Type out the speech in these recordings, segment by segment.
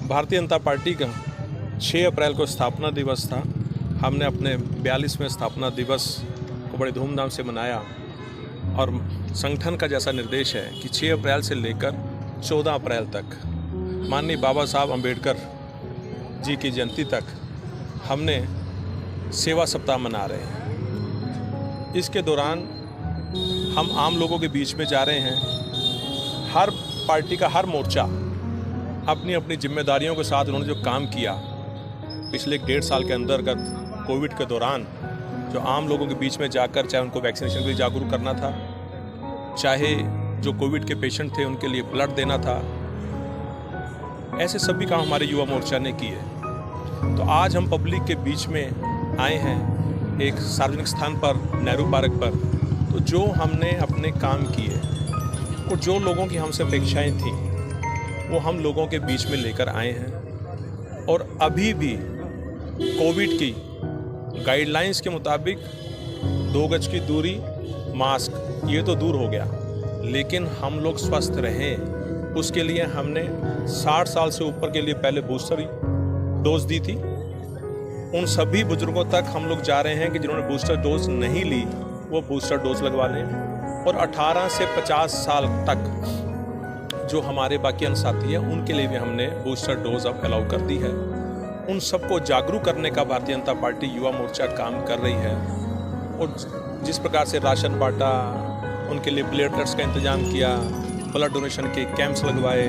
Bharatiya Janata party का 6 अप्रैल को स्थापना दिवस था। हमने अपने 42वें स्थापना दिवस को बड़े धूमधाम से मनाया और संगठन का जैसा निर्देश है कि 6 अप्रैल से लेकर 14 अप्रैल तक माननीय बाबा साहब अम्बेडकर जी की जयंती तक हमने सेवा सप्ताह मना रहे हैं। इसके दौरान हम आम लोगों के बीच में जा रहे हैं। हर पार्टी का हर मोर्चा अपनी अपनी जिम्मेदारियों के साथ उन्होंने जो काम किया पिछले 1.5 साल के अंतर्गत कोविड के दौरान, जो आम लोगों के बीच में जाकर चाहे उनको वैक्सीनेशन के लिए जागरूक करना था, चाहे जो कोविड के पेशेंट थे उनके लिए ब्लड देना था, ऐसे सभी काम हमारे युवा मोर्चा ने किए। तो आज हम पब्लिक के बीच में आए हैं एक सार्वजनिक स्थान पर, नेहरू पार्क पर। तो जो हमने अपने काम किए और जो लोगों की हमसे अपेक्षाएं थीं वो हम लोगों के बीच में लेकर आए हैं। और अभी भी कोविड की गाइडलाइंस के मुताबिक 2 गज की दूरी, मास्क, ये तो दूर हो गया, लेकिन हम लोग स्वस्थ रहें उसके लिए हमने 60 साल से ऊपर के लिए पहले बूस्टर डोज दी थी। उन सभी बुजुर्गों तक हम लोग जा रहे हैं कि जिन्होंने बूस्टर डोज नहीं ली वो बूस्टर डोज लगवा लें। और 18 से 50 साल तक जो हमारे बाकी अन्य साथी हैं उनके लिए भी हमने बूस्टर डोज अब अलाउ कर दी है। उन सबको जागरूक करने का भारतीय जनता पार्टी युवा मोर्चा काम कर रही है। और जिस प्रकार से राशन बांटा, उनके लिए प्लेटलेट्स का इंतजाम किया, ब्लड डोनेशन के कैंप्स लगवाए,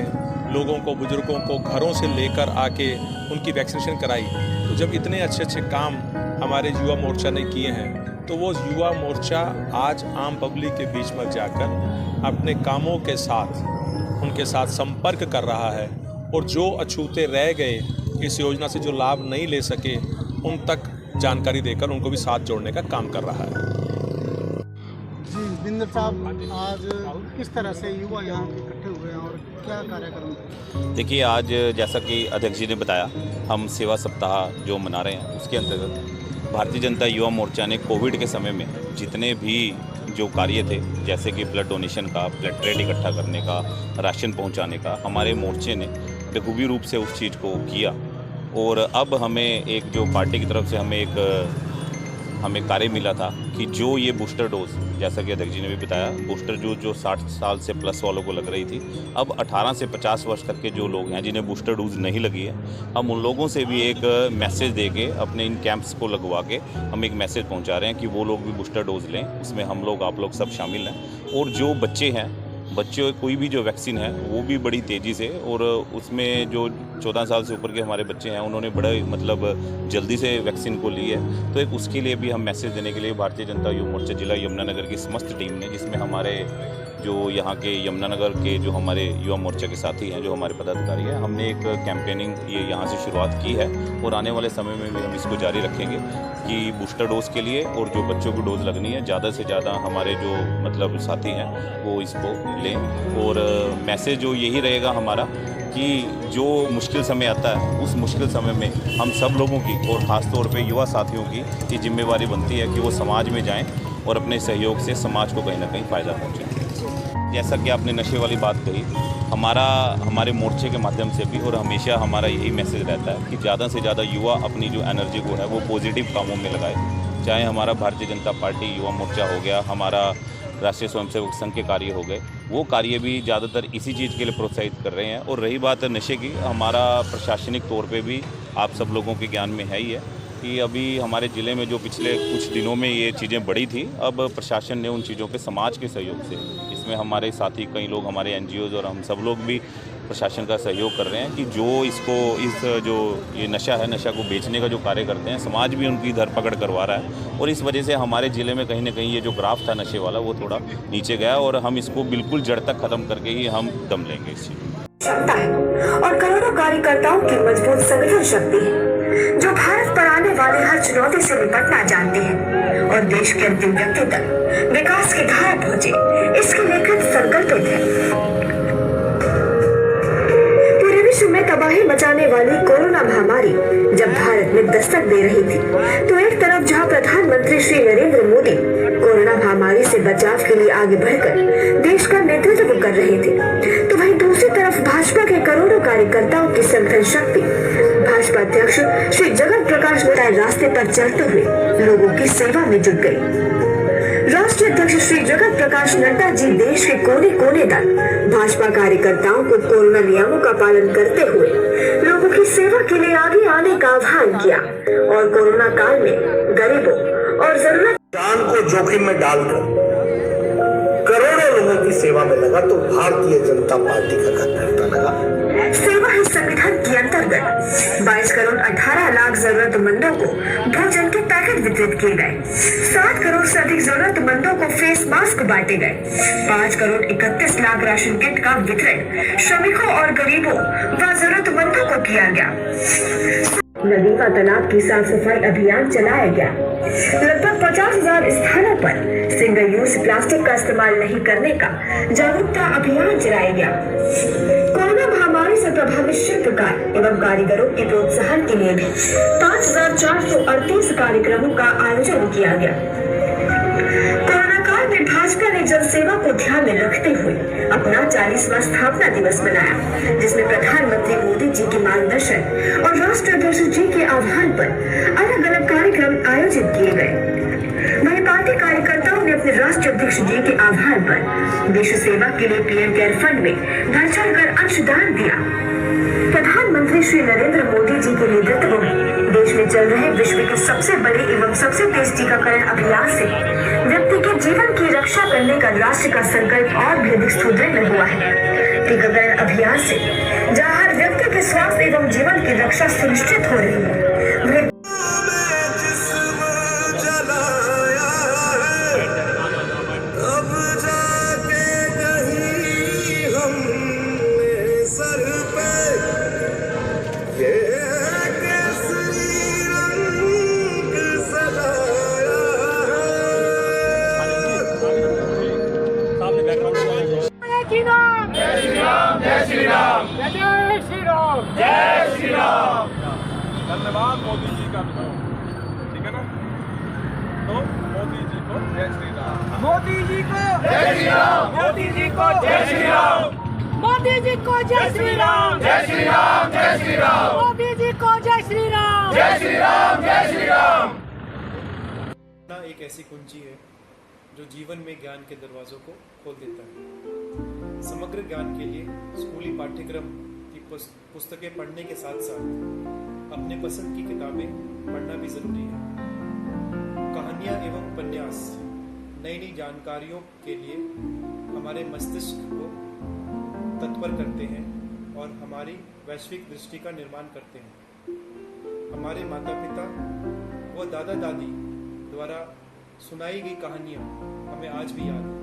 लोगों को, बुजुर्गों को घरों से लेकर आके उनकी वैक्सीनेशन कराई। तो जब इतने अच्छे अच्छे काम हमारे युवा मोर्चा ने किए हैं तो वो युवा मोर्चा आज आम पब्लिक के बीच में जाकर अपने कामों के साथ उनके साथ संपर्क कर रहा है। और जो अछूते रह गए, इस योजना से जो लाभ नहीं ले सके, उन तक जानकारी देकर उनको भी साथ जोड़ने का काम कर रहा है। जी बिंदर साहब, आज किस तरह से युवा यहाँ इकट्ठे हुए हैं और क्या कार्यक्रम? देखिए, आज जैसा कि अध्यक्ष जी ने बताया, हम सेवा सप्ताह जो मना रहे हैं उसके अंतर्गत भारतीय जनता युवा मोर्चा ने कोविड के समय में जितने भी जो कार्य थे, जैसे कि ब्लड डोनेशन का, प्लेटलेट इकट्ठा करने का, राशन पहुंचाने का, हमारे मोर्चे ने बखूबी रूप से उस चीज़ को किया। और अब हमें एक जो पार्टी की तरफ से हमें कार्य मिला था कि जो ये बूस्टर डोज, जैसा कि अध्यक्ष जी ने भी बताया, बूस्टर जो 60 साल से प्लस वालों को लग रही थी, अब 18 से 50 वर्ष तक के जो लोग हैं जिन्हें बूस्टर डोज नहीं लगी है, हम उन लोगों से भी एक मैसेज दे के अपने इन कैंप्स को लगवा के हम एक मैसेज पहुंचा रहे हैं कि वो लोग भी बूस्टर डोज लें। उसमें हम लोग, आप लोग सब शामिल हैं। और जो बच्चे हैं, बच्चों कोई भी जो वैक्सीन है वो भी बड़ी तेज़ी से, और उसमें जो 14 साल से ऊपर के हमारे बच्चे हैं उन्होंने बड़े जल्दी से वैक्सीन को ली है। तो एक उसके लिए भी हम मैसेज देने के लिए भारतीय जनता युवा मोर्चा जिला यमुनानगर की समस्त टीम ने, जिसमें हमारे जो यहाँ के यमुनानगर के जो हमारे युवा मोर्चा के साथी हैं, जो हमारे पदाधिकारी हैं, हमने एक कैंपेनिंग ये यहाँ से शुरुआत की है। और आने वाले समय में भी हम इसको जारी रखेंगे कि बूस्टर डोज के लिए और जो बच्चों को डोज लगनी है, ज़्यादा से ज़्यादा हमारे जो साथी हैं वो इसको लें। और मैसेज जो यही रहेगा हमारा कि जो मुश्किल समय आता है, उस मुश्किल समय में हम सब लोगों की और ख़ास तौर पे युवा साथियों की ये जिम्मेवारी बनती है कि वो समाज में जाएं और अपने सहयोग से समाज को कहीं ना कहीं फ़ायदा पहुँचाएं। जैसा कि आपने नशे वाली बात कही, हमारे मोर्चे के माध्यम से भी और हमेशा हमारा यही मैसेज रहता है कि ज़्यादा से ज़्यादा युवा अपनी जो एनर्जी को है वो पॉजिटिव कामों में लगाए। चाहे हमारा भारतीय जनता पार्टी युवा मोर्चा हो गया, हमारा राष्ट्रीय स्वयंसेवक संघ के कार्य हो गए, वो कार्य भी ज़्यादातर इसी चीज़ के लिए प्रोत्साहित कर रहे हैं। और रही बात नशे की, हमारा प्रशासनिक तौर पे भी आप सब लोगों के ज्ञान में है ही है कि अभी हमारे ज़िले में जो पिछले कुछ दिनों में ये चीज़ें बढ़ी थी, अब प्रशासन ने उन चीज़ों पे समाज के सहयोग से, इसमें हमारे साथी कई लोग, हमारे NGOs और हम सब लोग भी प्रशासन का सहयोग कर रहे हैं कि जो जो ये नशा है, नशा को बेचने का जो कार्य करते हैं, समाज भी उनकी धरपकड़ करवा रहा है। और इस वजह से हमारे ज़िले में कहीं ना कहीं ये जो ग्राफ था नशे वाला वो थोड़ा नीचे गया, और हम इसको बिल्कुल जड़ तक ख़त्म करके ही हम दम लेंगे इस चीज़। और करोड़ों कार्यकर्ताओं की मजबूत संगठन शक्ति है जो भारत पर आने वाले हर चुनौती से निपटना जानते हैं और देश के अंतिम व्यक्ति तक विकास की धारा पहुंचे, इसके लेकर संकल्पित है। पूरे विश्व में तबाही मचाने वाली कोरोना महामारी जब भारत में दस्तक दे रही थी, तो एक तरफ जहां प्रधानमंत्री श्री नरेंद्र मोदी कोरोना महामारी से बचाव के लिए आगे बढ़कर देश का नेतृत्व कर रहे थे, तो वहीं दूसरी दूसरी तरफ भाजपा के करोड़ों कार्यकर्ताओं की संगठन शक्ति भाजपा अध्यक्ष श्री जगत प्रकाश नड्डा रास्ते पर चलते हुए लोगों की सेवा में जुट गई। राष्ट्रीय अध्यक्ष श्री जगत प्रकाश नड्डा जी देश के कोने कोने तक भाजपा कार्यकर्ताओं को कोरोना नियमों का पालन करते हुए लोगों की सेवा के लिए आगे आने का आह्वान किया और कोरोना काल में गरीबों और जरूरत जान को जोखिम में डालकर करोड़ों लोगों की सेवा में लगा तो भारतीय जनता पार्टी का कार्यकर्ता लगा। सेवा ही संगठन के अंतर्गत 22 करोड़ 18 लाख जरूरतमंदों को भोजन के पैकेट वितरित किए गए। 7 करोड़ से अधिक जरूरतमंदों को फेस मास्क बांटे गए। 5 करोड़ 31 लाख राशन किट का वितरण श्रमिकों और गरीबों व जरूरतमंदों को किया गया। नदी व तालाब की साफ सफाई अभियान चलाया गया। लगभग 50,000 स्थानों पर सिंगल यूज प्लास्टिक का इस्तेमाल नहीं करने का जागरूकता अभियान चलाया गया। कोरोना महामारी से प्रभावित शिल्पकार एवं कारीगरों के प्रोत्साहन के लिए भी 5,438 कार्यक्रमों का आयोजन किया गया। कोरोना काल में भाजपा ने जन सेवा को ध्यान में रखते हुए अपना 40वां स्थापना दिवस मनाया, जिसमें प्रधानमंत्री मोदी जी के मार्गदर्शन और राष्ट्रीय अध्यक्ष जी के आह्वान पर अलग अलग कार्यक्रम आयोजित किए गए। वहीं पार्टी कार्यकर्ताओं ने अपने राष्ट्रीय अध्यक्ष जी के आह्वान पर विश्व सेवा के लिए पीएम केयर फंड में बढ़ चढ़कर अंशदान दिया। प्रधानमंत्री श्री नरेंद्र मोदी जी के नेतृत्व में देश में चल रहे विश्व के सबसे बड़े एवं सबसे तेज टीकाकरण अभियान से व्यक्ति के जीवन की रक्षा करने का राष्ट्र का संकल्प और भी अधिक सुदृढ़ हुआ है। टीकाकरण अभियान से जहाँ हर व्यक्ति के स्वास्थ्य एवं जीवन की रक्षा सुनिश्चित हो रही है, धन्यवाद मोदी जी का भी, ठीक है ना। तो मोदी जी को जय श्री राम। मोदी जी को जय श्री राम। मोदी जी को जय श्री राम। मोदी जी को जय श्री राम। जय श्री राम। जय श्री राम। मोदी जी को जय श्री राम। जय श्री राम। जय श्री राम। एक ऐसी कुंजी है जो जीवन में ज्ञान के दरवाजों को खोल देता है। समग्र ज्ञान के लिए स्कूली पाठ्यक्रम की पुस्तकें पढ़ने के साथ साथ अपने पसंद की किताबें पढ़ना भी जरूरी है। कहानियाँ एवं उपन्यास नई नई जानकारियों के लिए हमारे मस्तिष्क को तत्पर करते हैं और हमारी वैश्विक दृष्टि का निर्माण करते हैं। हमारे माता पिता व दादा दादी द्वारा सुनाई गई कहानियाँ हमें आज भी याद है।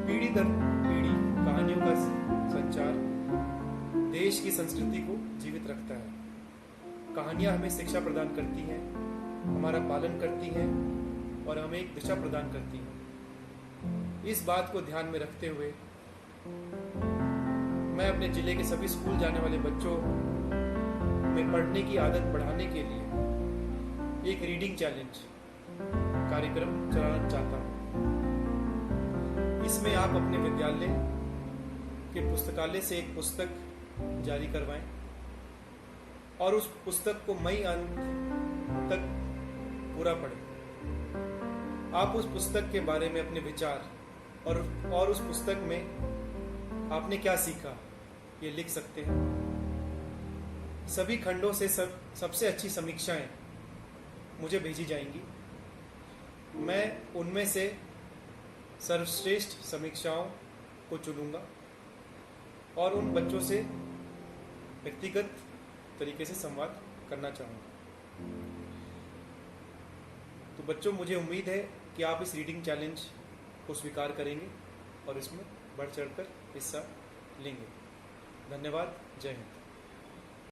पीढ़ी दर पीढ़ी कहानियों का संचार देश की संस्कृति को जीवित रखता है। कहानियाँ हमें शिक्षा प्रदान करती हैं, हमारा पालन करती हैं और हमें एक दिशा प्रदान करती हैं। इस बात को ध्यान में रखते हुए मैं अपने जिले के सभी स्कूल जाने वाले बच्चों में पढ़ने की आदत बढ़ाने के लिए एक रीडिंग चैलेंज कार्यक्रम चलाना चाहता हूँ। इसमें आप अपने विद्यालय के पुस्तकालय से एक पुस्तक जारी करवाएं और उस पुस्तक को मई अंत तक पूरा पढ़ें। आप उस पुस्तक के बारे में अपने विचार और उस पुस्तक में आपने क्या सीखा ये लिख सकते हैं। सभी खंडों से सबसे अच्छी समीक्षाएं मुझे भेजी जाएंगी। मैं उनमें से सर्वश्रेष्ठ समीक्षाओं को चुनूंगा और उन बच्चों से व्यक्तिगत तरीके से संवाद करना चाहूँगा। तो बच्चों, मुझे उम्मीद है कि आप इस रीडिंग चैलेंज को स्वीकार करेंगे और इसमें बढ़ चढ़कर हिस्सा लेंगे। धन्यवाद। जय हिंद।